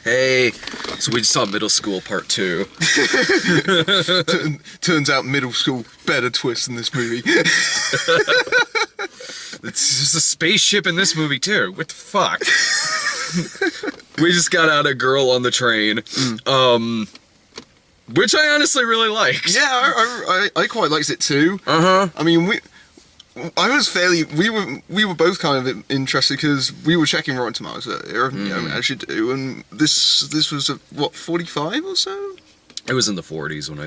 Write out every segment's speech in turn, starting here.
Hey, so we just saw Middle School Part 2. Turns out Middle School better twist in this movie. There's a spaceship in this movie too. What the fuck? We just got out a girl on the train, which I honestly really liked. Yeah, I quite liked it too. I mean, we were both kind of interested because we were checking Rotten Tomatoes earlier, as you do, and this was what, 45 or so. It was in the 40s when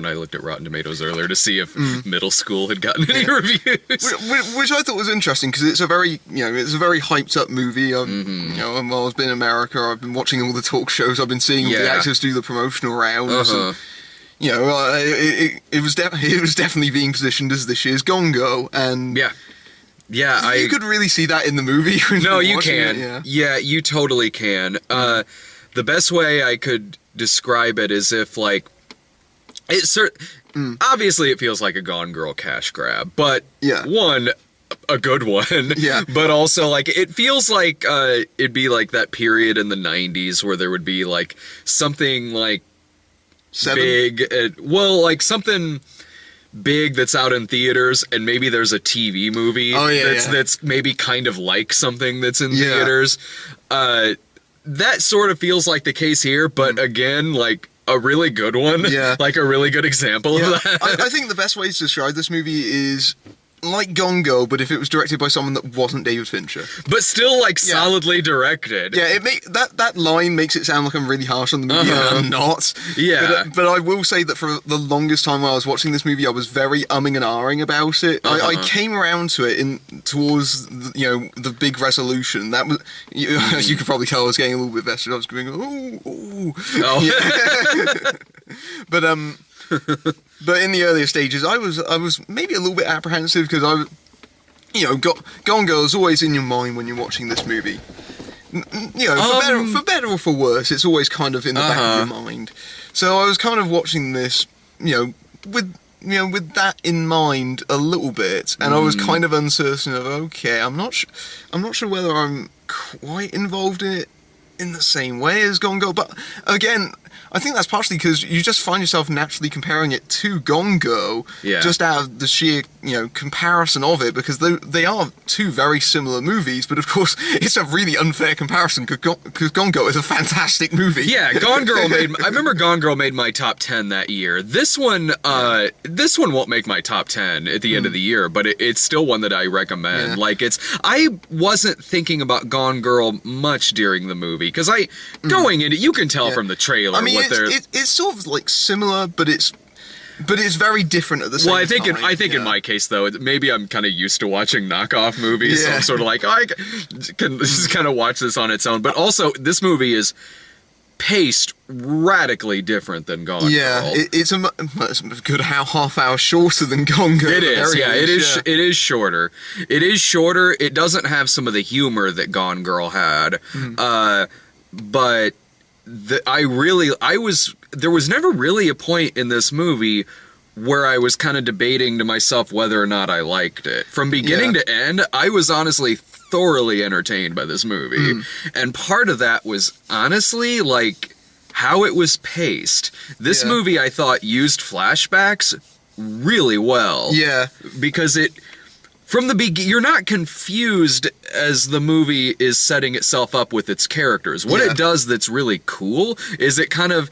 I looked at Rotten Tomatoes earlier to see if Middle School had gotten any reviews. Which I thought was interesting because it's a very hyped up movie. While I've been in America, I've been watching all the talk shows. I've been seeing all the actors do the promotional rounds. And, it was definitely being positioned as this year's Gone Girl, and you could really see that in the movie. No, you can. Yeah, you totally can. The best way I could describe it is if, like, obviously it feels like a Gone Girl cash grab, but a good one. Yeah. But also, like, it feels like it'd be like that period in the 90s where there would be, like, something, like, big, something big that's out in theaters, and maybe there's a TV movie that's maybe kind of like something that's in theaters. That sort of feels like the case here, but again, like, a really good one. Yeah. Like a really good example of that. I think the best way to describe this movie is like Gone Girl, but if it was directed by someone that wasn't David Fincher. But still, like, solidly directed. Yeah, that line makes it sound like I'm really harsh on the movie, and I'm not. Yeah. But I will say that for the longest time while I was watching this movie, I was very umming and ahhing about it. I came around to it towards the big resolution. That was, as you could probably tell, I was getting a little bit vested. I was going, ooh. But in the earlier stages, I was maybe a little bit apprehensive because Gone Girl is always in your mind when you're watching this movie. For better or for worse, it's always kind of in the back of your mind. So I was kind of watching this, with that in mind a little bit, and I was kind of uncertain of, okay, I'm not sure whether I'm quite involved in it in the same way as Gone Girl, but again, I think that's partially because you just find yourself naturally comparing it to Gone Girl, just out of the sheer, comparison of it, because they are two very similar movies, but of course, it's a really unfair comparison, because Gone Girl is a fantastic movie. Yeah, Gone Girl I remember Gone Girl made my top 10 that year. This one won't make my top 10 at the end of the year, but it's still one that I recommend. Yeah. Like, I wasn't thinking about Gone Girl much during the movie, because going in it, you can tell from the trailer. I mean, it's sort of like similar, but it's very different at the same time. Well, I think in my case though, maybe I'm kind of used to watching knockoff movies, so I'm sort of like, I can just kind of watch this on its own. But also, this movie is paced radically different than Gone Girl. It's a good half hour shorter than Gone Girl. It is, it is shorter. It is shorter. It doesn't have some of the humor that Gone Girl had, but there was never really a point in this movie where I was kind of debating to myself whether or not I liked it. From beginning to end, I was honestly thoroughly entertained by this movie. And part of that was honestly, like, how it was paced. This movie, I thought, used flashbacks really well. Yeah. Because from the beginning, you're not confused as the movie is setting itself up with its characters. What it does that's really cool is it kind of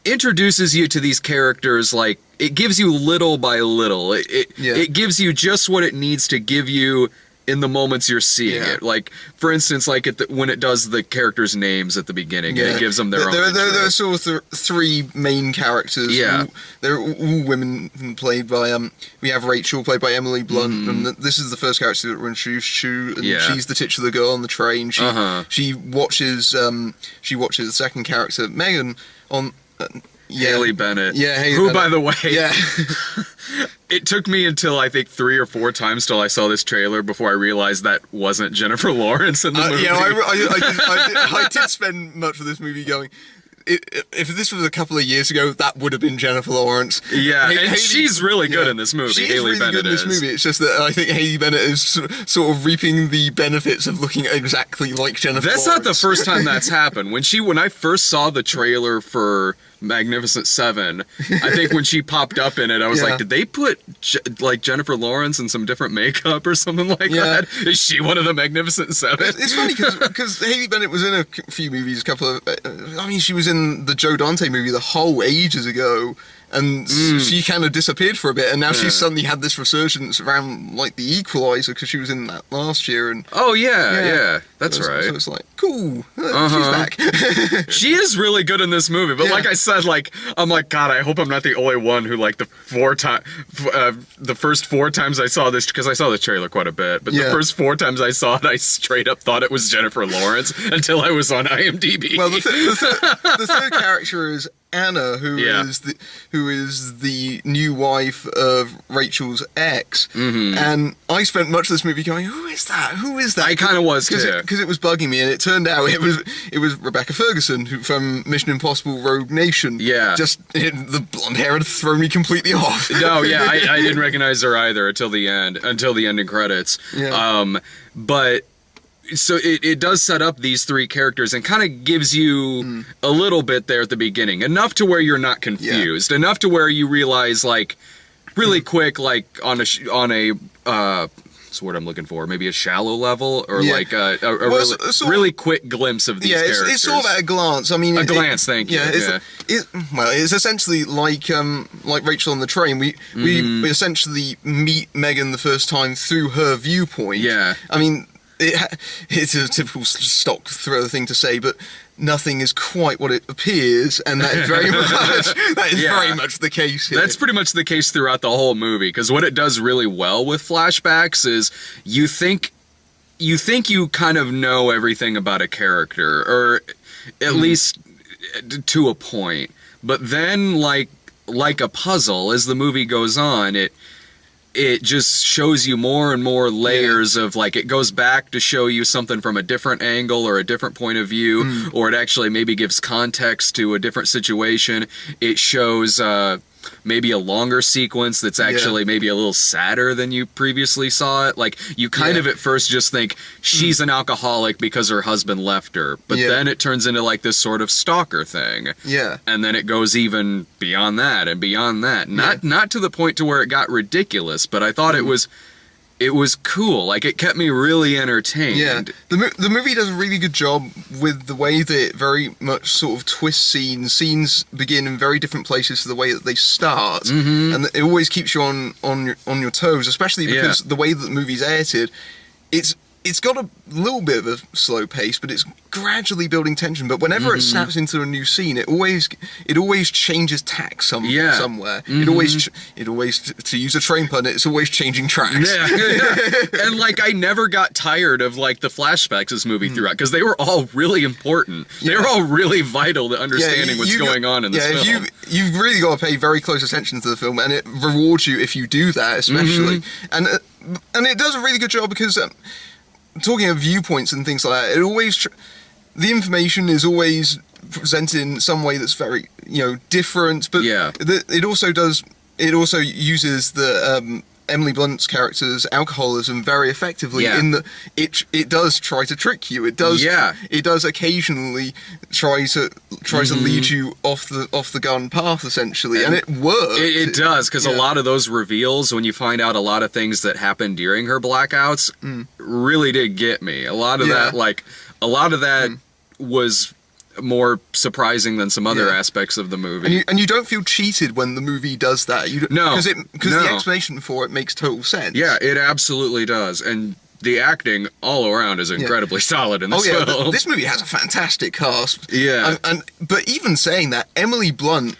introduces you to these characters, like, it gives you little by little. It gives you just what it needs to give you in the moments you're seeing it. Like, for instance, like when it does the characters' names at the beginning, and it gives them their own. There are sort of three main characters. Yeah, they're all women played by we have Rachel played by Emily Blunt, and this is the first character that we're introduced to, and she's the titular girl on the train. She watches the second character, Megan, on. Haley Bennett. Yeah, Haley Who, Bennett. by the way, it took me until I think 3 or 4 times till I saw this trailer before I realized that wasn't Jennifer Lawrence in the movie. I did spend much of this movie going, if this was a couple of years ago, that would have been Jennifer Lawrence. Yeah, and she's really good in this movie. She is Haley really Bennett good in this movie. It's just that I think Haley Bennett is sort of reaping the benefits of looking exactly like Jennifer Lawrence. That's not the first time that's happened. When I first saw the trailer for Magnificent Seven, I think when she popped up in it, I was like, did they put like Jennifer Lawrence in some different makeup or something like that? Is she one of the Magnificent Seven? It's funny because Haley Bennett was in a few movies, she was in the Joe Dante movie The Hole ages ago, and she kind of disappeared for a bit, and now she's suddenly had this resurgence around like The Equalizer because she was in that last year. And that's right. So it's like, cool, she's back. She is really good in this movie, but like I said, I'm like, God, I hope I'm not the only one who the first 4 times I saw this, because I saw the trailer quite a bit, but the first 4 times I saw it, I straight up thought it was Jennifer Lawrence until I was on IMDb. Well, the third character is Anna, who is the new wife of Rachel's ex, and I spent much of this movie going, "Who is that? Who is that?" I kind of was because it was bugging me, and it turned out it was Rebecca Ferguson from Mission Impossible: Rogue Nation. Yeah, the blonde hair had thrown me completely off. No, I didn't recognize her either until the ending credits. Yeah. But. So it does set up these 3 characters and kind of gives you a little bit there at the beginning, enough to where you're not confused, enough to where you realize really quick, on a what's the word I'm looking for, maybe a shallow level, or really quick glimpse of these characters. It's sort of at a glance. I mean, a glance. Thank you. It's essentially like Rachel on the train. We essentially meet Megan the first time through her viewpoint. Yeah. I mean. It's a typical stock thriller thing to say, but nothing is quite what it appears, and that is very much the case here. That's pretty much the case throughout the whole movie, because what it does really well with flashbacks is you think you kind of know everything about a character, or at least to a point, but then like a puzzle, as the movie goes on, it just shows you more and more layers of it goes back to show you something from a different angle or a different point of view, or it actually maybe gives context to a different situation. It shows maybe a longer sequence that's actually maybe a little sadder than you previously saw it. You kind of at first just think she's an alcoholic because her husband left her, but then it turns into this sort of stalker thing. Yeah. And then it goes even beyond that and beyond that. Not to the point to where it got ridiculous, but I thought it was cool. It kept me really entertained. Yeah, the movie does a really good job with the way that it very much sort of twists scenes. Scenes begin in very different places to the way that they start, and it always keeps you on your toes, especially because the way that the movie's edited, it's got a little bit of a slow pace, but it's gradually building tension. But whenever it snaps into a new scene, it always changes tack somewhere. It always, to use a train pun, it's always changing tracks. And I never got tired of the flashbacks this movie throughout, because they were all really important. They were all really vital to understanding what's going on in this film. You've really got to pay very close attention to the film, and it rewards you if you do that, especially. And it does a really good job because. Talking of viewpoints and things like that, the information is always presented in some way that's very, different. But it also uses the Emily Blunt's character's alcoholism very effectively in that it does try to trick you. It does occasionally try to lead you off the gun path, essentially, and it works. It does, because a lot of those reveals, when you find out a lot of things that happened during her blackouts, really did get me. A lot of that was more surprising than some other aspects of the movie. And you don't feel cheated when the movie does that. Because the explanation for it makes total sense. Yeah, it absolutely does. And the acting all around is incredibly solid in this film. This movie has a fantastic cast. Yeah. But even saying that, Emily Blunt,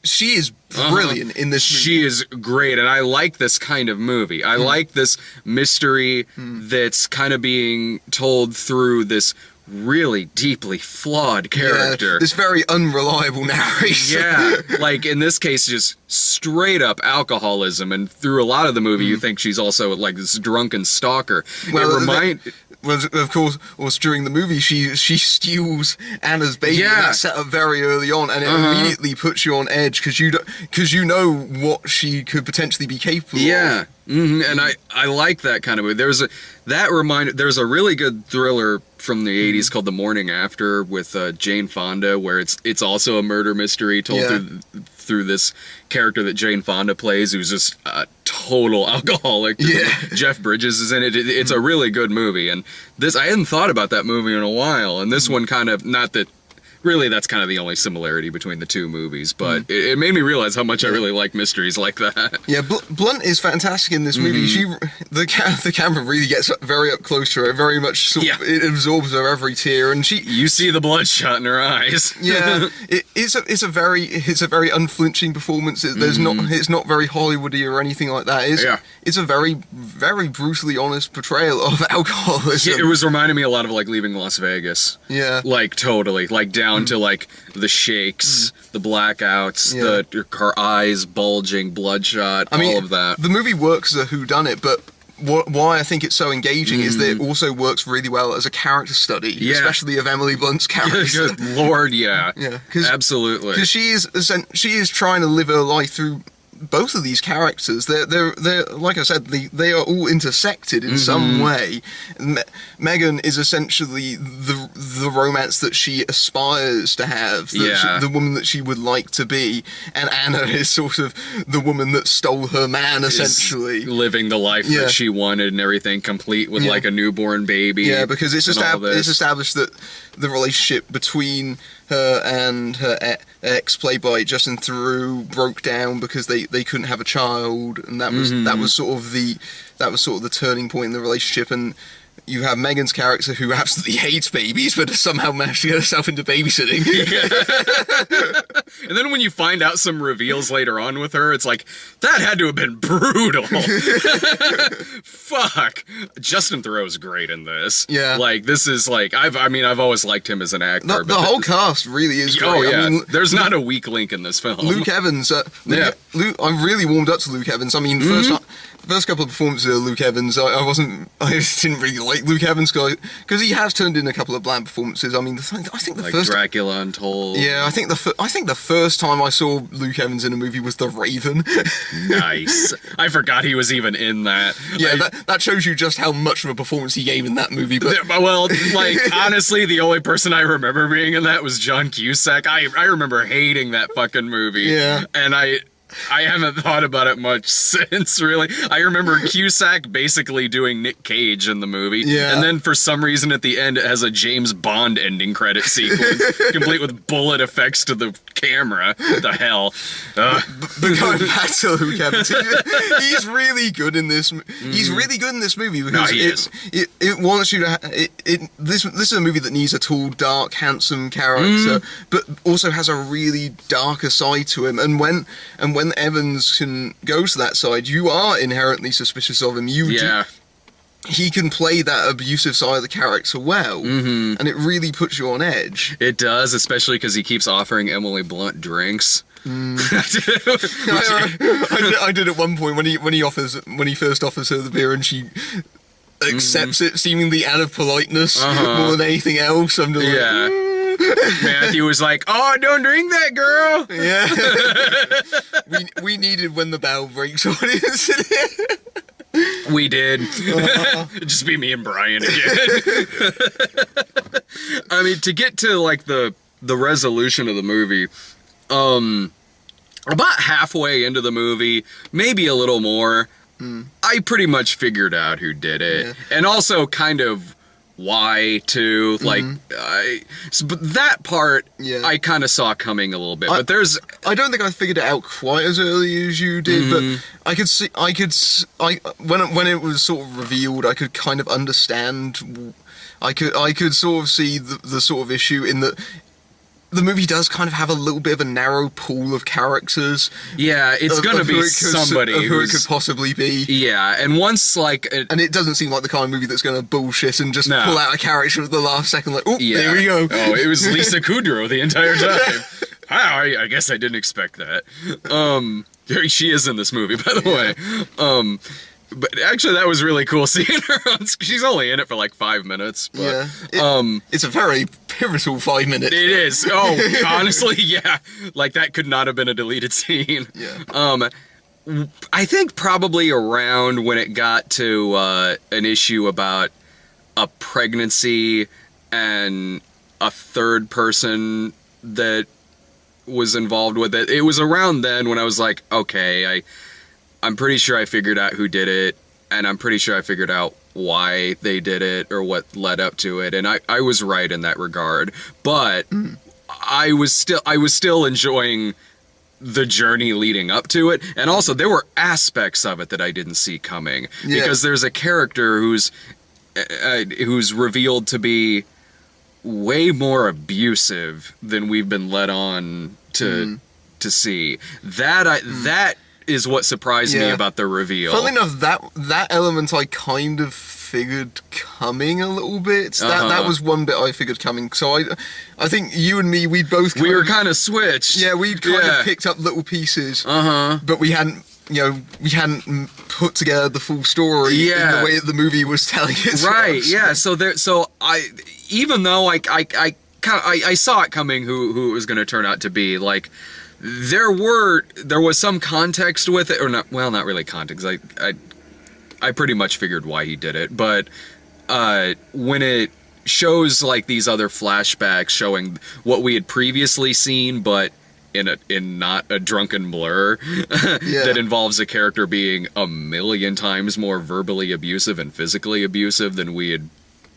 she is brilliant in this movie. She is great, and I like this kind of movie. I like this mystery that's kind of being told through this really deeply flawed character. This very unreliable narrator. In this case, just straight up alcoholism, and through a lot of the movie you think she's also this drunken stalker. Well, of course, during the movie, she steals Anna's baby. Yeah. And that's set up very early on, and it immediately puts you on edge because you know what she could potentially be capable of. Yeah. And I like that kind of movie. There's a really good thriller from the 80s called The Morning After with Jane Fonda, where it's also a murder mystery told through this character that Jane Fonda plays, who's just a total alcoholic. Yeah. Jeff Bridges is in it. It's a really good movie, and I hadn't thought about that movie in a while, and this one kind of, not that really that's kind of the only similarity between the two movies, but it made me realize how much I really like mysteries like that. Yeah, Blunt is fantastic in this movie. The camera really gets very up close to her, very much it absorbs her every tear, and you see the bloodshot in her eyes. Yeah, it's a very unflinching performance. It's not very Hollywoody or anything like that. It's a very, very brutally honest portrayal of alcoholism. Yeah, it was reminding me a lot of like Leaving Las Vegas. Yeah, like totally, like down to like the shakes, the blackouts, her eyes bulging, bloodshot, all of that. The movie works as a whoddunit, but why I think it's so engaging is that it also works really well as a character study, especially of Emily Blunt's character. Good Lord, yeah, absolutely. Because she is trying to live her life through both of these characters. They're like I said, they are all intersected in some way. Megan is essentially the romance that she aspires to have, the woman that she would like to be, and Anna is sort of the woman that stole her man, essentially. Living the life that she wanted and everything, complete with like a newborn baby. Yeah, because it's established that the relationship between her and her ex, played by Justin Theroux, broke down because they couldn't have a child, and that was sort of the turning point in the relationship. And you have Megan's character, who absolutely hates babies, but somehow managed to get herself into babysitting. And then when you find out some reveals later on with her, it's like, that had to have been brutal. Fuck. Justin Theroux's great in this. Yeah. Like, this is like, I've always liked him as an actor. The whole cast really is great. Oh, yeah. I mean, there's not a weak link in this film. Luke Evans. I really warmed up to Luke Evans. I mean, first couple of performances of Luke Evans, I just didn't really like Luke Evans because he has turned in a couple of bland performances. I mean, I think the first Dracula Untold. Yeah, I think the first time I saw Luke Evans in a movie was The Raven. Nice. I forgot he was even in that. Yeah, that shows you just how much of a performance he gave in that movie. But well, like honestly, the only person I remember being in that was John Cusack. I remember hating that fucking movie. Yeah, and I haven't thought about it much since, really. I remember Cusack basically doing Nick Cage in the movie. Yeah. And then for some reason at the end it has a James Bond ending credit sequence, complete with bullet effects to the camera. What the hell? But going back to Luke Evans, he's really good in this. He's really good in this movie because it wants you to. This is a movie that needs a tall, dark, handsome character, but also has a really darker side to him. And when Evans can go to that side, you are inherently suspicious of him. He can play that abusive side of the character well, and it really puts you on edge. It does, especially because he keeps offering Emily Blunt drinks. I did at one point when he first offers her the beer and she accepts it seemingly out of politeness more than anything else. I'm just like, Matthew was like, "Oh, don't drink that, girl." Yeah, we needed when the bell breaks audience. We did. Just be me and Brian again. I mean, to get to like the resolution of the movie, about halfway into the movie, maybe a little more, I pretty much figured out who did it, and also kind of why too. Like, but that part I kind of saw coming a little bit. But I don't think I figured it out quite as early as you did, but I could see, when it was sort of revealed, I could kind of understand. I could sort of see the sort of issue in that. The movie does kind of have a little bit of a narrow pool of characters. Yeah, it's going to be somebody who it could possibly be. Yeah, and once like... and it doesn't seem like the kind of movie that's going to bullshit and just pull out a character at the last second like, oh, there we go. Oh, it was Lisa Kudrow the entire time. I guess I didn't expect that. She is in this movie, by the way. But actually, that was really cool seeing her on. She's only in it for like 5 minutes. But, yeah. It's a very pivotal 5 minutes. It is. Oh, honestly, yeah. Like, that could not have been a deleted scene. Yeah. I think probably around when it got to an issue about a pregnancy and a third person that was involved with it. It was around then when I was like, okay, I'm pretty sure I figured out who did it, and I'm pretty sure I figured out why they did it or what led up to it, and I was right in that regard. But I was still enjoying the journey leading up to it, and also there were aspects of it that I didn't see coming, because there's a character who's revealed to be way more abusive than we've been led on to see. That is what surprised me about the reveal. Funnily enough, that element I kind of figured coming a little bit. That was one bit I figured coming. So I think you and me, we were kind of switched. Yeah, we'd kind of picked up little pieces. But we hadn't put together the full story in the way that the movie was telling it. Right. Yeah. So even though I saw it coming who it was going to turn out to be, like, there was some context with it, or not. Well, not really context. I pretty much figured why he did it, but when it shows like these other flashbacks showing what we had previously seen, but in not a drunken blur that involves a character being a million times more verbally abusive and physically abusive than we had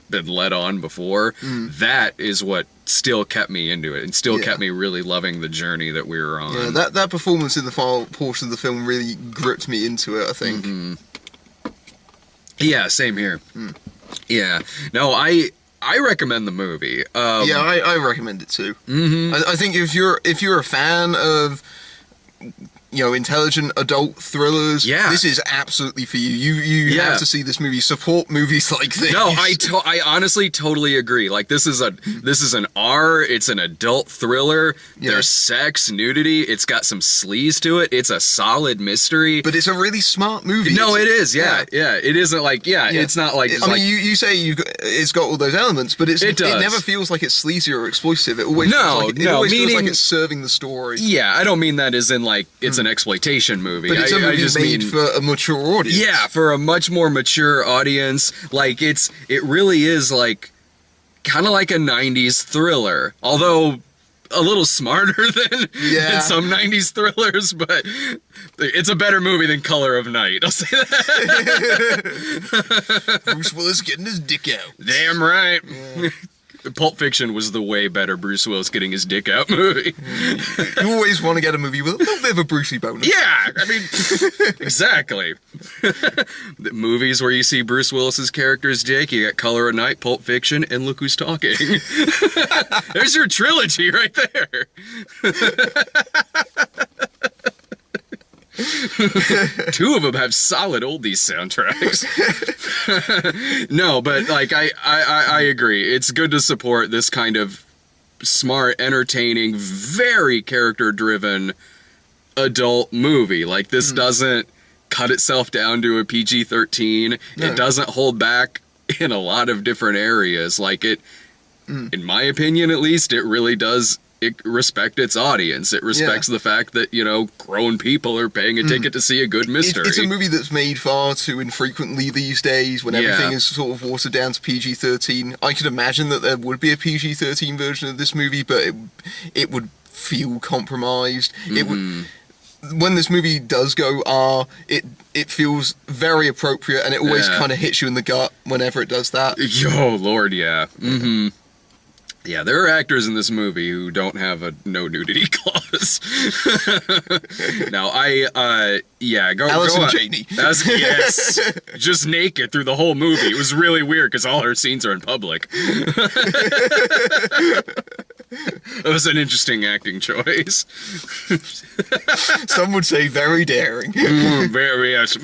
been led on before, that is what still kept me into it and still kept me really loving the journey that we were on. Yeah, that performance in the final portion of the film really gripped me into it, I think. Yeah, same here. Yeah. No, I recommend the movie. I recommend it too. I think if you're a fan of intelligent adult thrillers, this is absolutely for you. You have to see this movie. Support movies like this. No, I honestly totally agree. Like, this is an R. It's an adult thriller. There's sex, nudity. It's got some sleaze to it. It's a solid mystery. But it's a really smart movie. No, it is. Yeah. It isn't like it's not like. I mean, you say it's got all those elements, but it never feels like it's sleazy or exploitive. It always feels like it's serving the story. Yeah, I don't mean that as in like it's an exploitation movie. But it's a movie made for a mature audience. Yeah, for a much more mature audience. Like, it really is like kind of like a 90s thriller, although a little smarter than some 90s thrillers, but it's a better movie than Color of Night. I'll say that. Bruce Willis getting his dick out. Damn right. Yeah. Pulp Fiction was the way better Bruce Willis getting his dick out movie. You always want to get a movie with a little bit of a Brucey bonus. Yeah, I mean, exactly. The movies where you see Bruce Willis's character's dick, you got Color of Night, Pulp Fiction, and Look Who's Talking. There's your trilogy right there. Two of them have solid oldies soundtracks. No, but like I agree. It's good to support this kind of smart, entertaining, very character-driven adult movie. Like, this doesn't cut itself down to a PG-13. No. It doesn't hold back in a lot of different areas. Like, in my opinion at least, it really does respect its audience. It respects the fact that, grown people are paying a ticket to see a good mystery. It's a movie that's made far too infrequently these days when everything is sort of watered down to PG-13. I could imagine that there would be a PG-13 version of this movie, but it would feel compromised. It would... When this movie does go R, it feels very appropriate, and it always kind of hits you in the gut whenever it does that. Yo, Lord, yeah. Yeah, there are actors in this movie who don't have a no nudity clause. No, Allison Janney. Yes, just naked through the whole movie. It was really weird because all her scenes are in public. That was an interesting acting choice. Some would say very daring. Very, yes.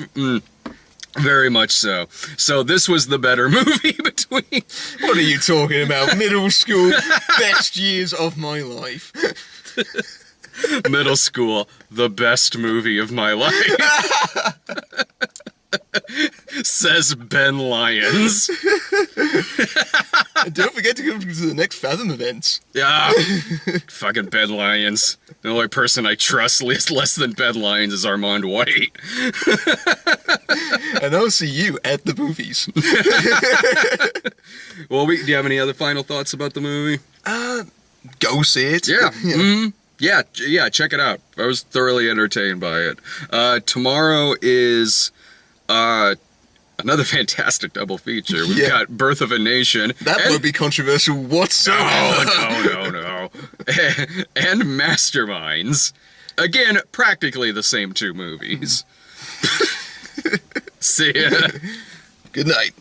Very much so. So this was the better movie between... What are you talking about? Middle school, best years of my life. Middle school, the best movie of my life. Says Ben Lyons. And don't forget to come to the next Fathom events. Yeah. Fucking Ben Lyons. The only person I trust less than Ben Lyons is Armand White. And I'll see you at the movies. Well, do you have any other final thoughts about the movie? Go see it. Yeah. Mm-hmm. Yeah, check it out. I was thoroughly entertained by it. Tomorrow is another fantastic double feature. We've got Birth of a Nation. That won't be controversial whatsoever. No. And Masterminds. Again, practically the same two movies. See ya. Good night.